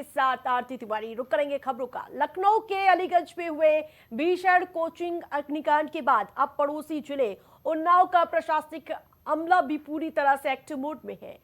आपके साथ आरती तिवारी। रुक करेंगे खबरों का। लखनऊ के अलीगंज में हुए भीषण कोचिंग अग्निकांड के बाद अब पड़ोसी जिले उन्नाव का प्रशासनिक अमला भी पूरी तरह से एक्टिव मोड में है।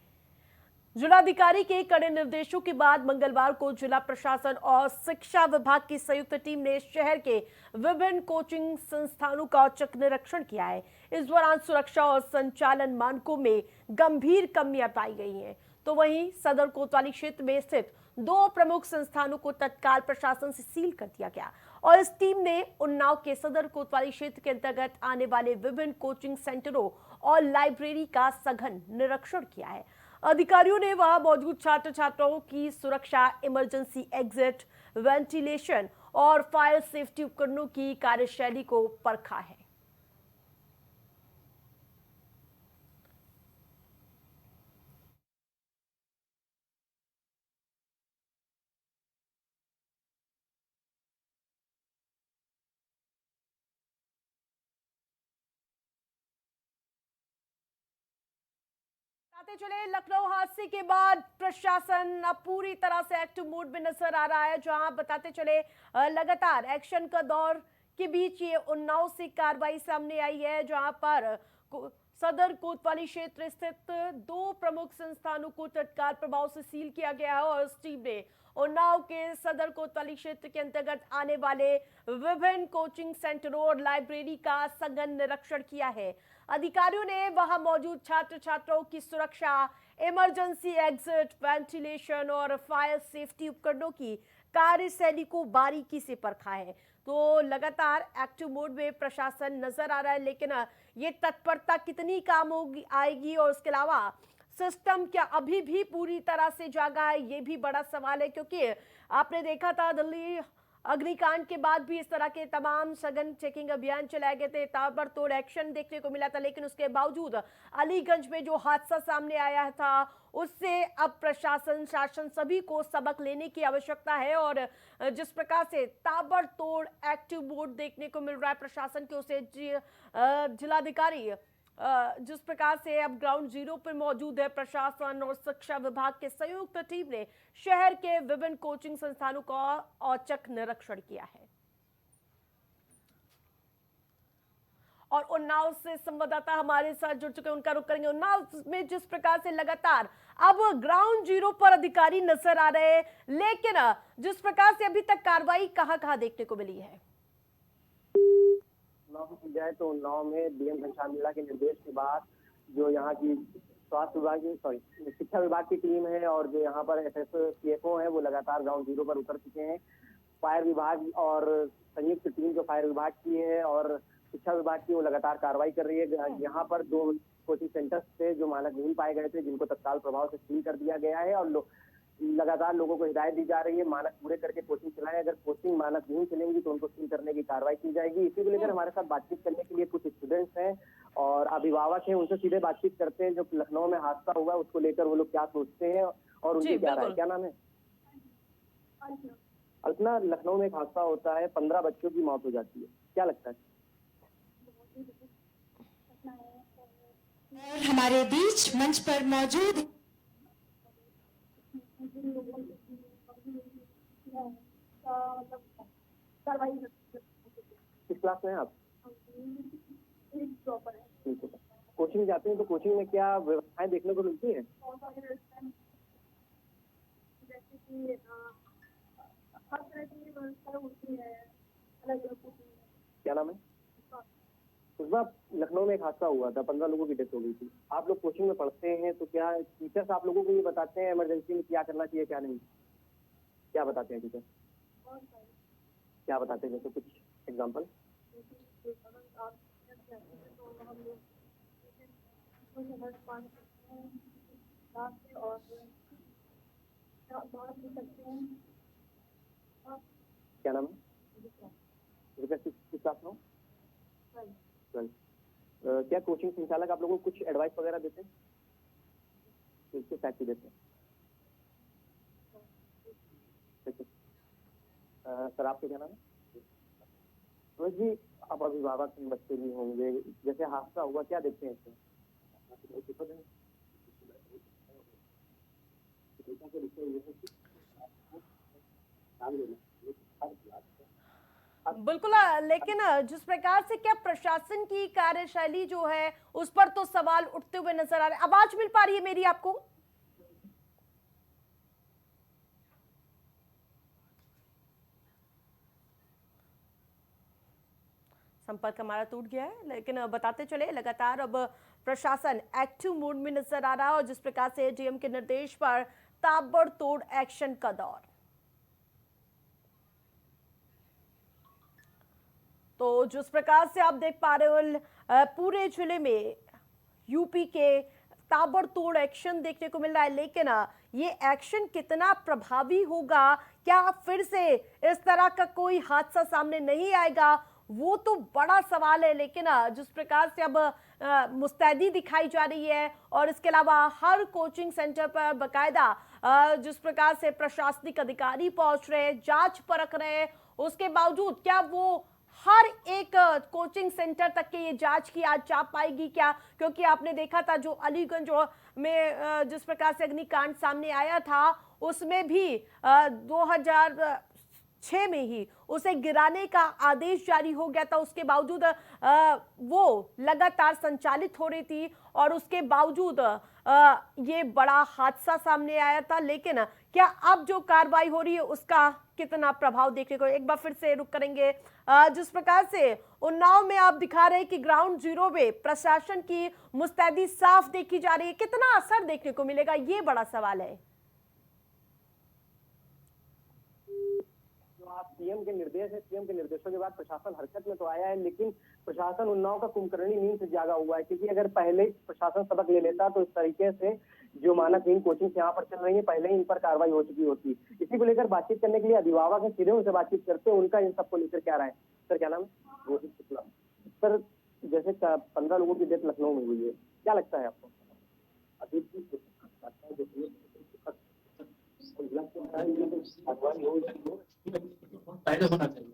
जिलाधिकारी के कड़े निर्देशों के बाद मंगलवार को जिला प्रशासन और शिक्षा विभाग की संयुक्त टीम ने शहर के विभिन्न कोचिंग संस्थानों का औचक निरीक्षण किया है। इस दौरान सुरक्षा और संचालन मानकों में गंभीर कमियां पाई गई हैं। तो वहीं सदर कोतवाली क्षेत्र में स्थित 2 प्रमुख संस्थानों को तत्काल प्रशासन से सील कर दिया गया और इस टीम ने उन्नाव के सदर कोतवाली क्षेत्र के अंतर्गत आने वाले विभिन्न कोचिंग सेंटरों और लाइब्रेरी का सघन निरीक्षण किया है। अधिकारियों ने वहां मौजूद छात्र छात्राओं की सुरक्षा, इमरजेंसी एग्जिट, वेंटिलेशन और फायर सेफ्टी उपकरणों की कार्यशैली को परखा है। बताते चले, लखनऊ हादसे के बाद प्रशासन अब पूरी तरह से एक्टिव मोड में नजर आ रहा है। जहां बताते चले लगातार एक्शन का दौर के बीच ये उन्नाव से कार्रवाई सामने आई है, जहां पर सदर कोतवाली क्षेत्र स्थित 2 प्रमुख संस्थानों को तत्काल प्रभाव से सील किया गया है और इस टीम ने उन्नाव के सदर कोतवाली क्षेत्र के अंतर्गत आने वाले विभिन्न कोचिंग सेंटरों और लाइब्रेरी का सघन निरीक्षण किया है। अधिकारियों ने वहां मौजूद छात्र छात्राओं की सुरक्षा, इमरजेंसी एग्जिट, वेंटिलेशन और फायर सेफ्टी उपकरणों की कार्यशैली को बारीकी से परखा है। तो लगातार एक्टिव मोड में प्रशासन नजर आ रहा है, लेकिन ये तत्परता कितनी काम होगी आएगी और उसके अलावा सिस्टम क्या अभी भी पूरी तरह से जागा है, ये भी बड़ा सवाल है। क्योंकि आपने देखा था दिल्ली अग्निकांड के बाद भी इस तरह के तमाम सघन चेकिंग अभियान चलाए गए थे, ताबड़तोड़ एक्शन देखने को मिला था, लेकिन उसके बावजूद अलीगंज में जो हादसा सामने आया था उससे अब प्रशासन, शासन सभी को सबक लेने की आवश्यकता है। और जिस प्रकार से ताबड़तोड़ एक्टिव मोड देखने को मिल रहा है प्रशासन की ओर से, जिलाधिकारी जिस प्रकार से अब ग्राउंड जीरो पर मौजूद है, प्रशासन और शिक्षा विभाग के संयुक्त टीम ने शहर के विभिन्न कोचिंग संस्थानों का औचक निरीक्षण किया है। और उन्नाव से संवाददाता हमारे साथ जुड़ चुके हैं, उनका रुख करेंगे। उन्नाव में जिस प्रकार से लगातार अब ग्राउंड जीरो पर अधिकारी नजर आ रहे हैं, लेकिन जिस प्रकार से अभी तक कार्रवाई कहां देखने को मिली है? उन्नाव की जाए तो उन्नाव में डीएम घनश्याम मीणा के निर्देश के बाद जो यहाँ की स्वास्थ्य विभाग की शिक्षा विभाग की टीम है और जो यहाँ पर एसएसओ सीएफओ है वो लगातार ग्राउंड जीरो पर उतर चुके हैं। फायर विभाग और संयुक्त टीम जो फायर विभाग की है और शिक्षा विभाग की वो लगातार कार्रवाई कर रही है। यहाँ पर 2 कोचिंग सेंटर्स थे जो मानकहीन पाए गए थे, जिनको तत्काल प्रभाव से सील कर दिया गया है और लगातार लोगों को हिदायत दी जा रही है मानक पूरे करके कोचिंग चलाएं। अगर कोचिंग मानक नहीं चलेंगी तो उनको सील करने की कार्रवाई की जाएगी। इसी को लेकर हमारे साथ बातचीत करने के लिए कुछ स्टूडेंट्स हैं और अभिभावक हैं, उनसे सीधे बातचीत करते हैं। जो लखनऊ में हादसा हुआ उसको लेकर वो लोग क्या सोचते हैं और उनकी क्या राय। क्या नाम है? अल्पना, लखनऊ में एक हादसा होता है, 15 बच्चों की मौत हो जाती है, क्या लगता है? हमारे बीच मंच पर मौजूद किस क्लास में हैं आप? कोचिंग जाते हैं तो कोचिंग में क्या व्यवस्थाएं देखने को मिलती हैं? जैसे कि हर तरह की व्यवस्था होती है, अलग अलग। क्या नाम है? उस बार लखनऊ में एक हादसा हुआ था, 15 लोगों की डेथ हो गई थी। आप लोग कोचिंग में पढ़ते हैं तो क्या टीचर्स आप लोगों को ये बताते हैं इमरजेंसी में क्या करना चाहिए क्या नहीं? क्या बताते हैं टीचर? क्या बताते हैं, जैसे कुछ एग्जाम्पल? क्या नाम है? किस क्लास में? क्या कोचिंग संचालक आप लोगों को कुछ एडवाइस वगैरह देते हैं? किस टाइप की देते हैं? सर आपके क्या नाम है? जी, आप अभिभावक बच्चे भी होंगे, जैसे हादसा हुआ क्या देखते हैं इसमें? बिल्कुल लेकिन जिस प्रकार से क्या प्रशासन की कार्यशैली जो है उस पर तो सवाल उठते हुए नजर आ रहे हैं। आवाज मिल पा रही है मेरी आपको? संपर्क हमारा टूट गया है, लेकिन बताते चले लगातार अब प्रशासन एक्टिव मोड में नजर आ रहा है और जिस प्रकार से डीएम के निर्देश पर ताबड़तोड़ एक्शन का दौर। तो जिस प्रकार से आप देख पा रहे हो पूरे जिले में यूपी के ताबड़तोड़ एक्शन देखने को मिल रहा है, लेकिन ये एक्शन कितना प्रभावी होगा, क्या फिर से इस तरह का कोई हादसा सामने नहीं आएगा, वो तो बड़ा सवाल है। लेकिन जिस प्रकार से अब मुस्तैदी दिखाई जा रही है और इसके अलावा हर कोचिंग सेंटर पर बकायदा जिस प्रकार से प्रशासनिक अधिकारी पहुंच रहे हैं, जांच परख रहे हैं, उसके बावजूद क्या वो हर एक कोचिंग सेंटर तक के ये जांच की आज जा पाएगी क्या? क्योंकि आपने देखा था जो अलीगंज में जिस प्रकार से अग्निकांड सामने आया था उसमें भी 2006 में ही उसे गिराने का आदेश जारी हो गया था। उसके बावजूद वो लगातार संचालित हो रही थी और उसके बावजूद ये बड़ा हादसा सामने आया था। लेकिन क्या अब जो कार्रवाई हो रही है उसका कितना प्रभाव देखने को, एक बार फिर से रुक करेंगे। जिस प्रकार से उन्नाव में आप दिखा रहे हैं कि ग्राउंड जीरो में प्रशासन की मुस्तैदी साफ देखी जा रही है, कितना असर देखने को मिलेगा, ये बड़ा सवाल है। सीएम के निर्देश है, सीएम के निर्देशों के बाद प्रशासन हरकत में तो आया है, लेकिन प्रशासन उन्नाव का कुंभकर्णी नींद से जागा हुआ है। क्योंकि अगर पहले प्रशासन सबक ले लेता तो इस तरीके से जो मानकहीन कोचिंग यहाँ पर चल रही है पहले ही इन पर कार्रवाई हो चुकी होती। इसी को लेकर बातचीत करने के लिए अभिभावक है, सीधे उनसे बातचीत करते हैं, उनका इन सबको लेकर क्या राय है। सर क्या नाम है? रोहित शुक्ला। सर जैसे 15 लोगों की डेथ लखनऊ में हुई है, क्या लगता है आपको? पहले होना चाहिए।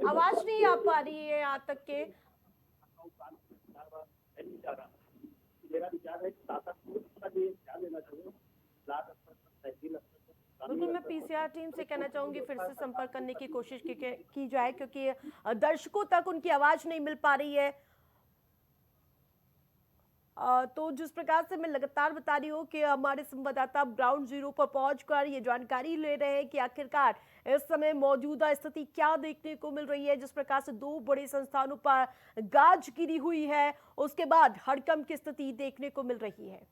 आवाज नहीं आ पा रही है यहाँ तक के। मेरा विचार है बिल्कुल, मैं पीसीआर टीम से कहना चाहूंगी फिर से संपर्क करने की कोशिश की जाए, क्योंकि दर्शकों तक उनकी आवाज नहीं मिल पा रही है। तो जिस प्रकार से मैं लगातार बता रही हूँ कि हमारे संवाददाता ग्राउंड जीरो पर पहुंचकर ये जानकारी ले रहे हैं कि आखिरकार इस समय मौजूदा स्थिति क्या देखने को मिल रही है। जिस प्रकार से 2 बड़े संस्थानों पर गाज गिरी हुई है, उसके बाद हड़कंप की स्थिति देखने को मिल रही है।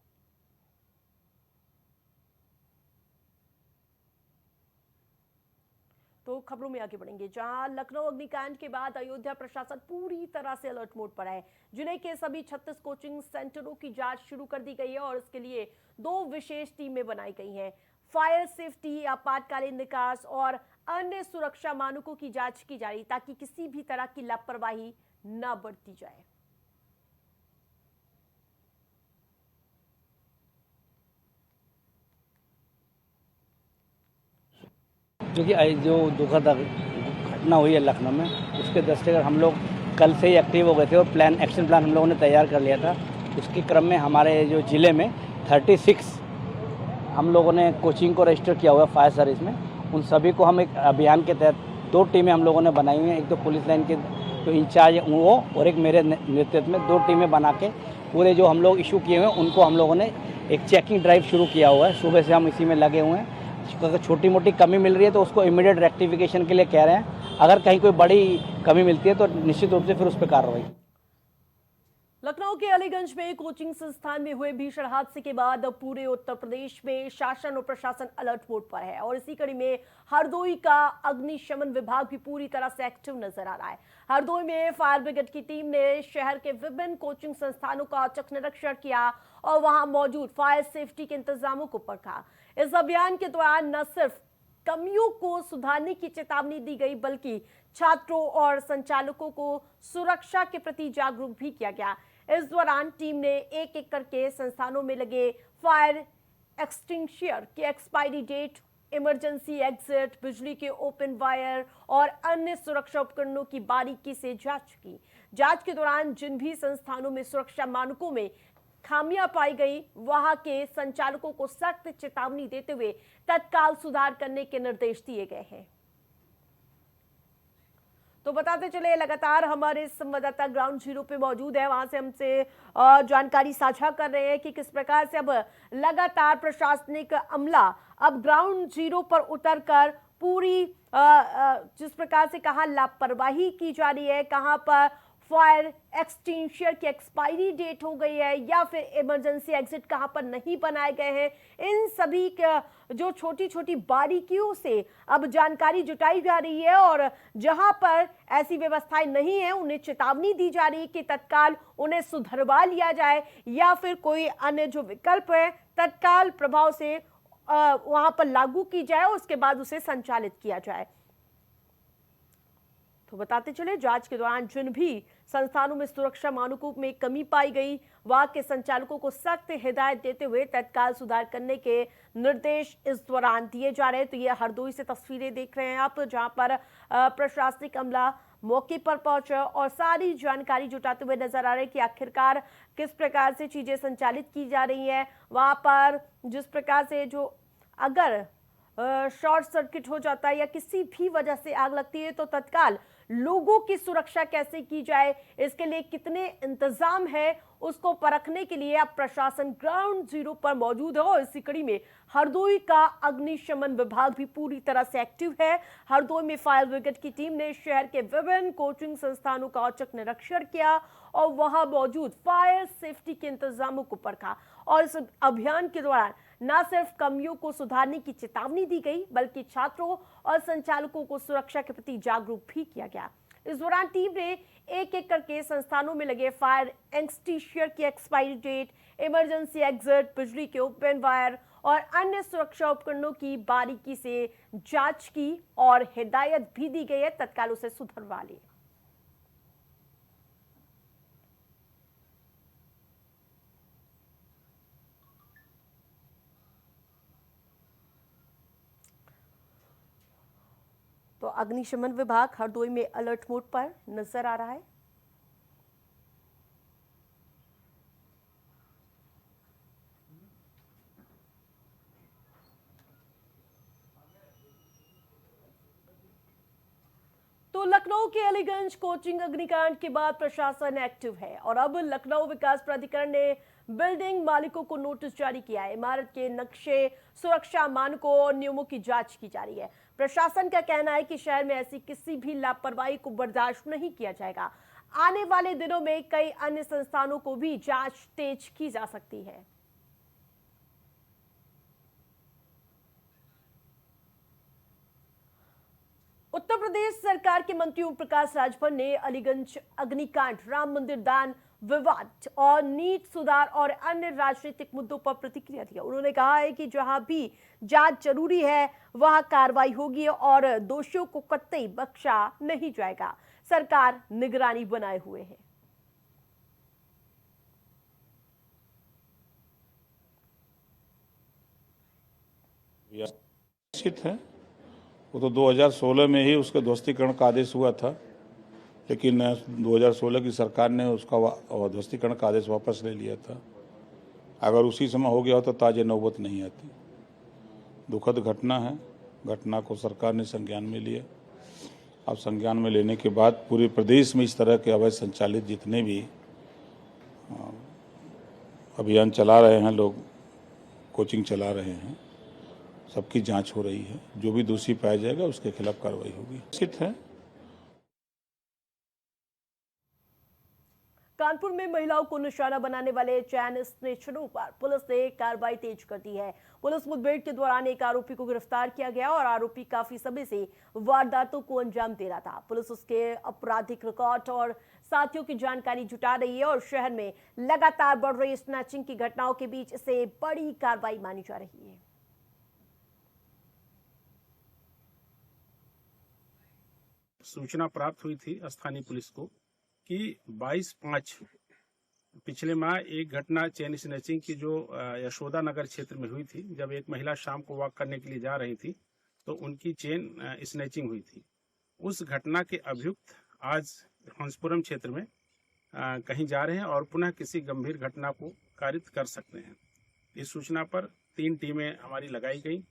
तो खबरों में आगे बढ़ेंगे, जहां लखनऊ अग्निकांड के बाद अयोध्या प्रशासन पूरी तरह से अलर्ट मोड पर है। जिले के सभी 36 कोचिंग सेंटरों की जांच शुरू कर दी गई है और इसके लिए 2 विशेष टीमें बनाई गई हैं। फायर सेफ्टी, आपातकालीन निकास और अन्य सुरक्षा मानकों की जांच की जा रही ताकि किसी भी तरह की लापरवाही न बरती जाए। जो कि जो दुखद घटना हुई है लखनऊ में, उसके दृष्टिगत हम लोग कल से ही एक्टिव हो गए थे और एक्शन प्लान हम लोगों ने तैयार कर लिया था। उसके क्रम में हमारे जो ज़िले में 36 हम लोगों ने कोचिंग को रजिस्टर किया हुआ है फायर सर्विस में। उन सभी को हम एक अभियान के तहत 2 टीमें हम लोगों ने बनाई हुई हैं। एक तो पुलिस लाइन के जो इंचार्ज है वो और एक मेरे नेतृत्व में 2 टीमें बना के पूरे जो हम लोग इशू किए हुए हैं उनको हम लोगों ने एक चेकिंग ड्राइव शुरू किया हुआ है। सुबह से हम इसी में लगे हुए हैं। अगर छोटी मोटी कमी मिल रही है तो उसको इमीडिएट रेक्टिफिकेशन के लिए कह रहे हैं। अगर कहीं कोई बड़ी कमी मिलती है तो निश्चित रूप से फिर उस पर कार्रवाई। लखनऊ के अलीगंज में कोचिंग संस्थान में हुए भीषण हादसे के बाद अब पूरे उत्तर प्रदेश में शासन और प्रशासन अलर्ट मोड पर है और इसी कड़ी में हरदोई का अग्निशमन विभाग भी पूरी तरह से एक्टिव नजर आ रहा है। हरदोई में फायर ब्रिगेड की टीम ने शहर के विभिन्न कोचिंग संस्थानों का औचक निरीक्षण किया और वहां मौजूद फायर सेफ्टी के इंतजामों को परखा। इस अभियान के दौरान न सिर्फ कमियों को सुधारने की चेतावनी दी गई बल्कि छात्रों और संचालकों को सुरक्षा के प्रति जागरूक भी किया गया। इस दौरान टीम ने एक एक करके संस्थानों में लगे फायर एक्सटिंग्विशर की एक्सपायरी डेट, इमरजेंसी एग्जिट, बिजली के ओपन वायर और अन्य सुरक्षा उपकरणों की बारीकी से जांच की। जांच के दौरान जिन भी संस्थानों में सुरक्षा मानकों में खामियां पाई गई, वहां के संचालकों को सख्त चेतावनी देते हुए तत्काल सुधार करने के निर्देश दिए गए हैं। तो बताते चले, लगातार हमारे संवाददाता ग्राउंड जीरो पे मौजूद है, वहां से हमसे जानकारी साझा कर रहे हैं कि किस प्रकार से अब लगातार प्रशासनिक अमला अब ग्राउंड जीरो पर उतरकर पूरी जिस प्रकार से कहां लापरवाही की जा रही है, कहां पर फायर एक्सटिंग्विशर की एक्सपायरी डेट हो गई है या फिर इमरजेंसी एग्जिट कहां पर नहीं बनाए गए हैं, इन सभी जो छोटी छोटी बारीकियों से अब जानकारी जुटाई जा रही है और जहां पर ऐसी व्यवस्थाएं नहीं है उन्हें चेतावनी दी जा रही है कि तत्काल उन्हें सुधरवा लिया जाए या फिर कोई अन्य जो विकल्प है तत्काल प्रभाव से वहां पर लागू की जाए और उसके बाद उसे संचालित किया जाए। तो बताते चले, जांच के दौरान जिन भी संस्थानों में सुरक्षा मानकों में कमी पाई गई, वहां के संचालकों को सख्त हिदायत देते हुए तत्काल सुधार करने के निर्देश इस दौरान दिए जा रहे हैं। तो ये हरदोई से तस्वीरें देख रहे हैं आप, जहां पर प्रशासनिक अमला मौके पर पहुंचे और सारी जानकारी जुटाते हुए नजर आ रहे हैं कि आखिरकार किस प्रकार से चीजें संचालित की जा रही हैं। वहां पर जिस प्रकार से जो अगर शॉर्ट सर्किट हो जाता है या किसी भी वजह से आग लगती है तो तत्काल लोगों की सुरक्षा कैसे की जाए, इसके लिए कितने इंतजाम है, उसको परखने के लिए अब प्रशासन ग्राउंड जीरो पर मौजूद है और इसी कड़ी में हरदोई का अग्निशमन विभाग भी पूरी तरह से एक्टिव है। हरदोई में फायर ब्रिगेड की टीम ने शहर के विभिन्न कोचिंग संस्थानों का औचक निरीक्षण किया और वहां मौजूद फायर सेफ्टी के इंतजामों को परखा और इस अभियान के दौरान न सिर्फ कमियों को सुधारने की चेतावनी दी गई बल्कि छात्रों और संचालकों को सुरक्षा के प्रति जागरूक भी किया गया। इस दौरान टीम ने एक एक करके संस्थानों में लगे फायर एक्सटिंग्विशर की एक्सपायरी डेट, इमरजेंसी एग्जिट, बिजली के ओपन वायर और अन्य सुरक्षा उपकरणों की बारीकी से जांच की और हिदायत भी दी गई है तत्काल उसे सुधरवा ले। तो अग्निशमन विभाग हरदोई में अलर्ट मोड पर नजर आ रहा है। तो लखनऊ के अलीगंज कोचिंग अग्निकांड के बाद प्रशासन एक्टिव है और अब लखनऊ विकास प्राधिकरण ने बिल्डिंग मालिकों को नोटिस जारी किया है। इमारत के नक्शे, सुरक्षा मानकों और नियमों की जांच की जा रही है। प्रशासन का कहना है कि शहर में ऐसी किसी भी लापरवाही को बर्दाश्त नहीं किया जाएगा। आने वाले दिनों में कई अन्य संस्थानों को भी जांच तेज की जा सकती है। उत्तर प्रदेश सरकार के मंत्री ओम प्रकाश राजभर ने अलीगंज अग्निकांड, राम मंदिर दान विवाद और नीट सुधार और अन्य राजनीतिक मुद्दों पर प्रतिक्रिया दी। उन्होंने कहा है कि जहां भी जांच जरूरी है वहां कार्रवाई होगी और दोषियों को कतई बख्शा नहीं जाएगा। सरकार निगरानी बनाए हुए है। निश्चित है, वो तो 2016 में ही उसके ध्वस्तीकरण का आदेश हुआ था, लेकिन 2016 की सरकार ने उसका ध्वस्तीकरण का आदेश वापस ले लिया था। अगर उसी समय हो गया हो तो ताजे नौबत नहीं आती। दुखद घटना है, घटना को सरकार ने संज्ञान में लिया। अब संज्ञान में लेने के बाद पूरे प्रदेश में इस तरह के अवैध संचालित जितने भी अभियान चला रहे हैं, लोग कोचिंग चला रहे हैं, सबकी जांच हो रही है। जो भी दोषी पाया जाएगा उसके खिलाफ कार्रवाई होगी। निश्चित है। कानपुर में महिलाओं को निशाना बनाने वाले चैन स्नेचरों पर पुलिस ने कार्रवाई तेज कर दी है। पुलिस मुठभेड़ के दौरान एक आरोपी को गिरफ्तार किया गया और आरोपी काफी समय से वारदातों को अंजाम दे रहा था। पुलिस उसके आपराधिक रिकॉर्ड और साथियों की जानकारी जुटा रही है और शहर में लगातार बढ़ रही स्नैचिंग की घटनाओं के बीच इसे बड़ी कार्रवाई मानी जा रही है। सूचना प्राप्त हुई थी स्थानीय पुलिस को कि 22/5 पिछले माह एक घटना चेन स्नैचिंग की जो यशोदा नगर क्षेत्र में हुई थी। जब एक महिला शाम को वॉक करने के लिए जा रही थी तो उनकी चेन स्नैचिंग हुई थी। उस घटना के अभियुक्त आज हंसपुरम क्षेत्र में कहीं जा रहे हैं और पुनः किसी गंभीर घटना को कारित कर सकते हैं। इस सूचना पर 3 टीमें हमारी लगाई गई।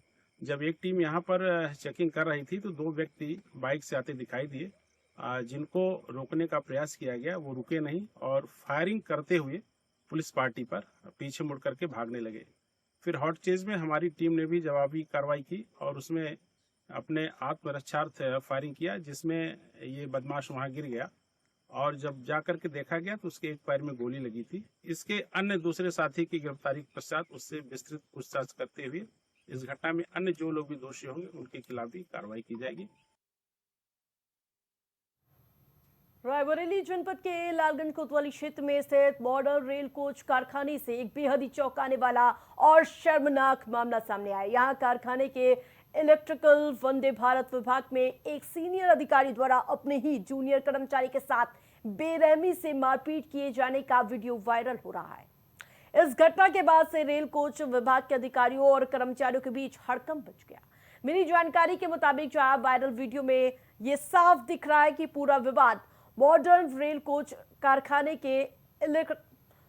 जब एक टीम यहाँ पर चेकिंग कर रही थी तो 2 व्यक्ति बाइक से आते दिखाई दिए, जिनको रोकने का प्रयास किया गया। वो रुके नहीं और फायरिंग करते हुए पुलिस पार्टी पर पीछे मुड़ करके भागने लगे। फिर हॉट चेज में हमारी टीम ने भी जवाबी कार्रवाई की और उसमें अपने आत्मरक्षार्थ फायरिंग किया, जिसमें ये बदमाश वहां गिर गया और जब जाकर के देखा गया तो उसके एक पैर में गोली लगी थी। इसके अन्य दूसरे साथी की गिरफ्तारी के पश्चात उससे विस्तृत पूछताछ करते हुए इस घटना में अन्य जो लोग भी दोषी होंगे उनके खिलाफ भी कार्रवाई की जाएगी। रायबरेली जनपद के लालगंज कोतवाली क्षेत्र में स्थित बॉर्डर रेल कोच कारखाने से एक बेहद ही चौंकाने वाला और शर्मनाक मामला सामने आया। यहाँ कारखाने के इलेक्ट्रिकल वंदे भारत विभाग में एक सीनियर अधिकारी द्वारा अपने ही जूनियर कर्मचारी के साथ बेरहमी से मारपीट किए जाने का वीडियो वायरल हो रहा है। इस घटना के बाद से रेल कोच विभाग के अधिकारियों और कर्मचारियों के बीच हड़कंप मच गया। मिली जानकारी के मुताबिक जहां वायरल वीडियो में ये साफ दिख रहा है कि पूरा विवाद मॉडर्न रेल कोच कारखाने के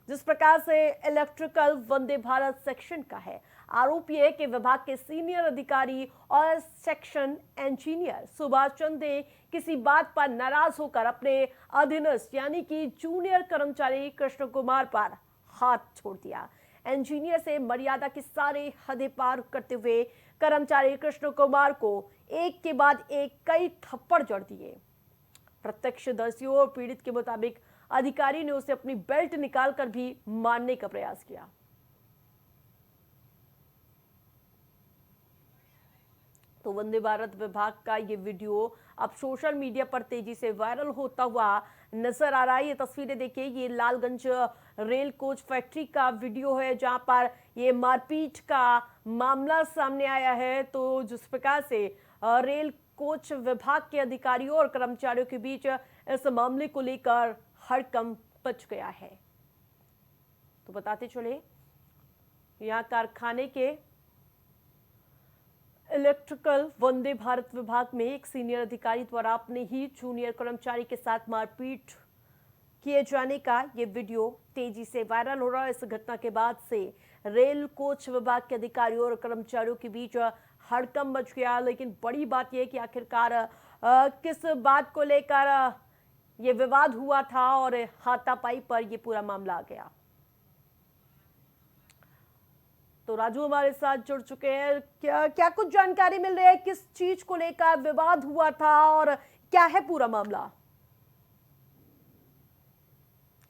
जिस प्रकार से इलेक्ट्रिकल वंदे भारत सेक्शन का है। आरोप यह है कि विभाग के सीनियर अधिकारी और सेक्शन इंजीनियर सुभाष चंद्र ने किसी बात पर नाराज होकर अपने अधीनस्थ यानी कि जूनियर कर्मचारी कृष्ण कुमार पर हाथ छोड़ दिया। इंजीनियर से मर्यादा की सारे हदें पार करते हुए कर्मचारी कृष्ण कुमार को एक के बाद एक कई थप्पड़ जड़ दिए। प्रत्यक्षदर्शियों और पीड़ित के मुताबिक अधिकारी ने उसे अपनी बेल्ट निकालकर भी मारने का प्रयास किया। तो वंदे भारत विभाग का ये वीडियो अब सोशल मीडिया पर तेजी से वायरल होता हुआ नजर आ रहा है। ये तस्वीरें देखिए, ये लालगंज रेल कोच फैक्ट्री का वीडियो है जहां पर ये मारपीट का मामला सामने आया है। तो जिस प्रकार से रेल कोच विभाग के अधिकारियों और कर्मचारियों के बीच इस मामले को लेकर हड़कंप मच गया है। तो बताते चले, यहाँ कारखाने के इलेक्ट्रिकल वंदे भारत विभाग में एक सीनियर अधिकारी द्वारा अपने ही जूनियर कर्मचारी के साथ मारपीट किए जाने का ये वीडियो तेजी से वायरल हो रहा है। इस घटना के बाद से रेल कोच विभाग के अधिकारियों और कर्मचारियों के बीच हड़कंप मच गया। लेकिन बड़ी बात यह है कि आखिरकार किस बात को लेकर ये विवाद हुआ था और हाथापाई पर ये पूरा मामला आ गया। तो राजू हमारे साथ जुड़ चुके हैं। क्या कुछ जानकारी मिल रही है, किस चीज को लेकर विवाद हुआ था और क्या है पूरा मामला?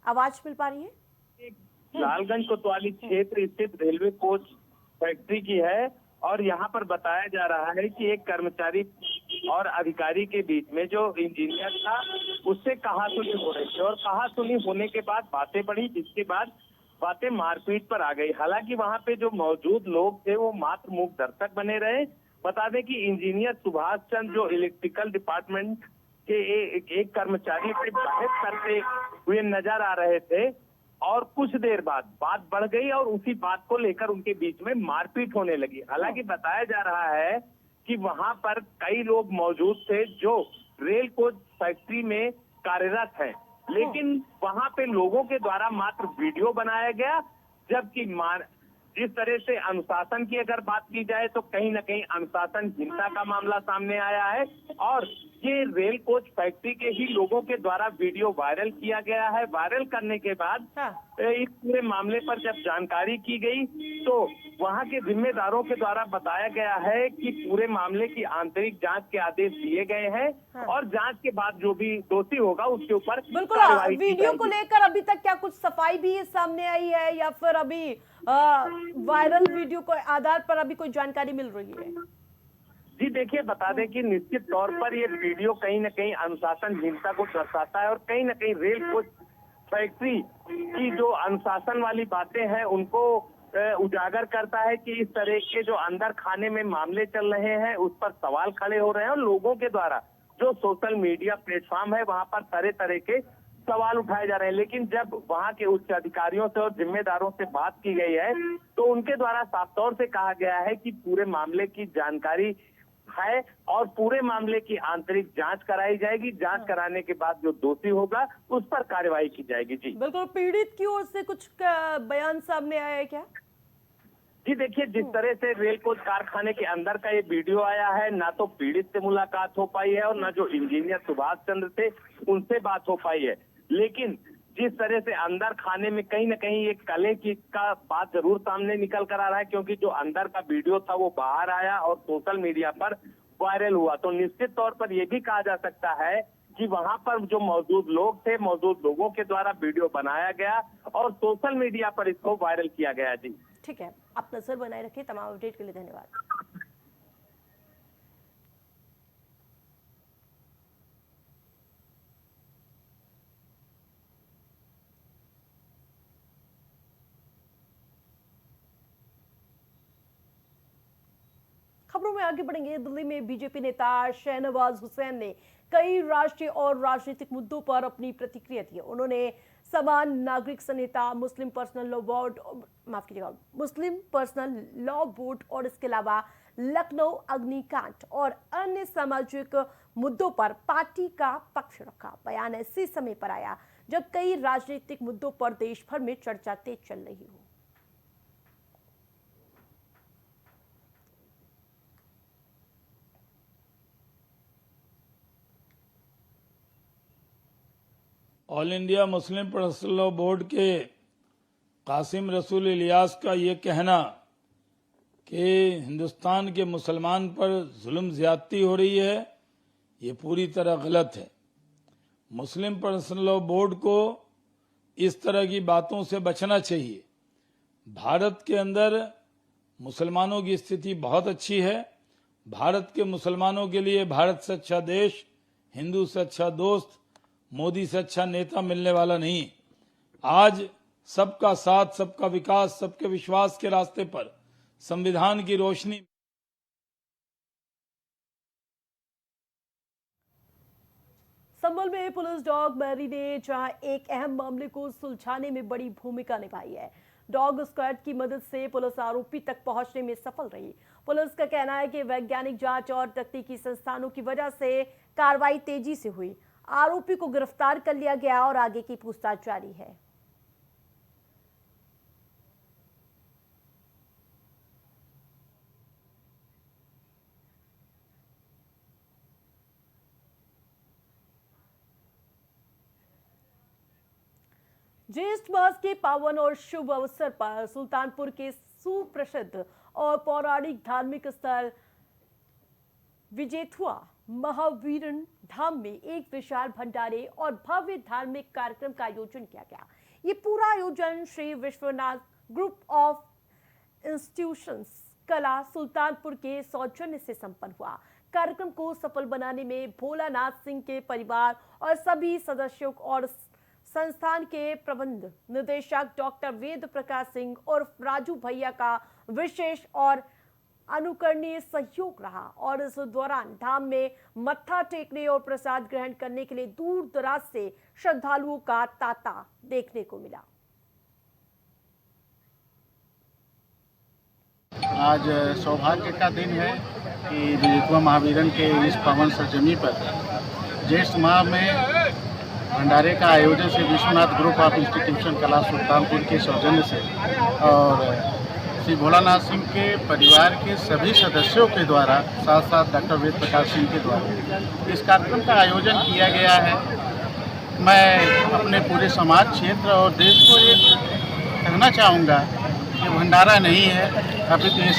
आवाज मिल पा रही है? लालगंज कोतवाली क्षेत्र स्थित रेलवे कोच फैक्ट्री की है और यहाँ पर बताया जा रहा है कि एक कर्मचारी और अधिकारी के बीच में जो इंजीनियर था उससे कहासुनी हो रही थी और कहासुनी होने के बाद बातें बढ़ी, जिसके बाद बातें मारपीट पर आ गई। हालांकि वहां पे जो मौजूद लोग थे वो मात्र मूक दर्शक बने रहे। बता दें कि इंजीनियर सुभाष चंद्र जो इलेक्ट्रिकल डिपार्टमेंट के एक कर्मचारी से बहस करते हुए नजर आ रहे थे और कुछ देर बाद बात बढ़ गई और उसी बात को लेकर उनके बीच में मारपीट होने लगी। हालांकि बताया जा रहा है कि वहां पर कई लोग मौजूद थे जो रेल कोच फैक्ट्री में कार्यरत हैं, लेकिन वहां पे लोगों के द्वारा मात्र वीडियो बनाया गया, जबकि जिस तरह से अनुशासन की अगर बात की जाए तो कहीं न कहीं अनुशासनहीनता का मामला सामने आया है और ये रेल कोच फैक्ट्री के ही लोगों के द्वारा वीडियो वायरल किया गया है। वायरल करने के बाद इस पूरे मामले पर जब जानकारी की गई तो वहां के जिम्मेदारों के द्वारा बताया गया है कि पूरे मामले की आंतरिक जांच के आदेश दिए गए हैं और जांच के बाद जो भी दोषी होगा उसके ऊपर बिल्कुल। वीडियो को लेकर अभी तक क्या कुछ सफाई भी सामने आई है या फिर अभी वायरल वीडियो के आधार पर अभी कोई जानकारी मिल रही है? जी देखिए, बता दें कि निश्चित तौर पर ये वीडियो कहीं न कहीं अनुशासनहीनता को दर्शाता है और कहीं न कहीं रेल कोच फैक्ट्री की जो अनुशासन वाली बातें हैं उनको उजागर करता है कि इस तरह के जो अंदर खाने में मामले चल रहे हैं उस पर सवाल खड़े हो रहे हैं और लोगों के द्वारा जो सोशल मीडिया प्लेटफॉर्म है वहां पर तरह तरह के सवाल उठाए जा रहे हैं। लेकिन जब वहां के उच्च अधिकारियों से और जिम्मेदारों से बात की गई है तो उनके द्वारा साफ तौर से कहा गया है कि पूरे मामले की जानकारी है और पूरे मामले की आंतरिक जांच कराई जाएगी। जांच कराने के बाद जो दोषी होगा उस पर कार्रवाई की जाएगी। जी बिल्कुल। पीड़ित की ओर से कुछ बयान सामने आया है क्या? जी देखिए, जिस तरह से रेल कोच कारखाने के अंदर का ये वीडियो आया है, ना तो पीड़ित से मुलाकात हो पाई है और ना जो इंजीनियर सुभाष चंद्र थे उनसे बात हो पाई है। लेकिन जिस तरह से अंदर खाने में कहीं ना कहीं एक कले की का बात जरूर सामने निकल कर आ रहा है, क्योंकि जो अंदर का वीडियो था वो बाहर आया और सोशल मीडिया पर वायरल हुआ। तो निश्चित तौर पर यह भी कहा जा सकता है कि वहां पर जो मौजूद लोग थे, मौजूद लोगों के द्वारा वीडियो बनाया गया और सोशल मीडिया पर इसको वायरल किया गया। जी ठीक है, आप नजर बनाए रखिए। तमाम अपडेट के लिए धन्यवाद। खबरों में आगे बढ़ेंगे। दिल्ली में बीजेपी नेता शहनवाज हुसैन ने कई राष्ट्रीय और राजनीतिक मुद्दों पर अपनी प्रतिक्रिया दी। उन्होंने समान नागरिक संहिता, मुस्लिम पर्सनल लॉ बोर्ड और इसके अलावा लखनऊ अग्निकांड और अन्य सामाजिक मुद्दों पर पार्टी का पक्ष रखा। बयान ऐसे समय पर आया जब कई राजनीतिक मुद्दों पर देश भर में चर्चा तेज चल रही हो। All India Muslim personal law board के कासिम रसूल इलियास का ये कहना कि हिंदुस्तान के मुसलमान पर जुल्म ज्यादती हो रही है, ये पूरी तरह गलत है। मुस्लिम पर्सनल लॉ बोर्ड को इस तरह की बातों से बचना चाहिए। भारत के अंदर मुसलमानों की स्थिति बहुत अच्छी है। भारत के मुसलमानों के लिए भारत से अच्छा देश, हिंदू से अच्छा दोस्त, मोदी से अच्छा नेता मिलने वाला नहीं। आज सबका साथ, सबका विकास, सबके विश्वास के रास्ते पर संविधान की रोशनी। संभल में पुलिस डॉग मैरी ने जहां एक अहम मामले को सुलझाने में बड़ी भूमिका निभाई है। डॉग स्क्वाड की मदद से पुलिस आरोपी तक पहुंचने में सफल रही। पुलिस का कहना है कि वैज्ञानिक जांच और तकनीकी संस्थानों की वजह से कार्रवाई तेजी से हुई। आरोपी को गिरफ्तार कर लिया गया और आगे की पूछताछ जारी है। ज्येष्ठ मास के पावन और शुभ अवसर पर सुल्तानपुर के सुप्रसिद्ध और पौराणिक धार्मिक स्थल विजेथुआ महावीरन धाम में एक विशाल भंडारे और भव्य धार्मिक कार्यक्रम का आयोजन किया गया। ये पूरा आयोजन Shri Vishwanath group of institutions कला सुल्तानपुर के सौजन्य से संपन्न हुआ। कार्यक्रम को सफल बनाने में भोलानाथ सिंह के परिवार और सभी सदस्यों और संस्थान के प्रबंध निदेशक डॉक्टर वेद प्रकाश सिंह और राजू भैया का विशेष और अनुकरणीय सहयोग रहा और इस दौरान धाम में मत्था टेकने और प्रसाद ग्रहण करने के लिए दूर दराज से श्रद्धालुओं का तांता देखने को मिला। आज सौभाग्य का दिन है कि विजेथुआ महावीरन के इस पावन सरजमी पर ज्येष्ठ माह में भंडारे का आयोजन से विश्वनाथ ग्रुप ऑफ इंस्टीट्यूशन कला सुल्तानपुर के सौजन्य से और श्री भोलानाथ सिंह के परिवार के सभी सदस्यों के द्वारा, साथ साथ डॉक्टर वेद प्रकाश सिंह के द्वारा इस कार्यक्रम का आयोजन किया गया है। मैं अपने पूरे समाज क्षेत्र और देश को ये कहना चाहूँगा कि भंडारा नहीं है, अभी तो ये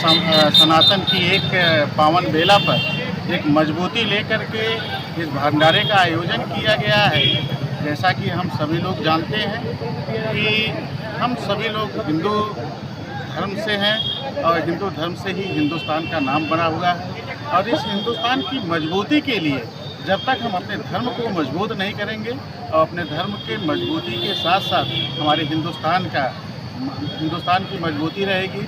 सनातन की एक पावन बेला पर एक मजबूती लेकर के इस भंडारे का आयोजन किया गया है। जैसा कि हम सभी लोग जानते हैं कि हम सभी लोग हिंदू धर्म से हैं और हिंदू धर्म से ही हिंदुस्तान का नाम बना हुआ है और इस हिंदुस्तान की मजबूती के लिए जब तक हम अपने धर्म को मजबूत नहीं करेंगे और अपने धर्म के मजबूती के साथ साथ हमारे हिंदुस्तान की मजबूती रहेगी।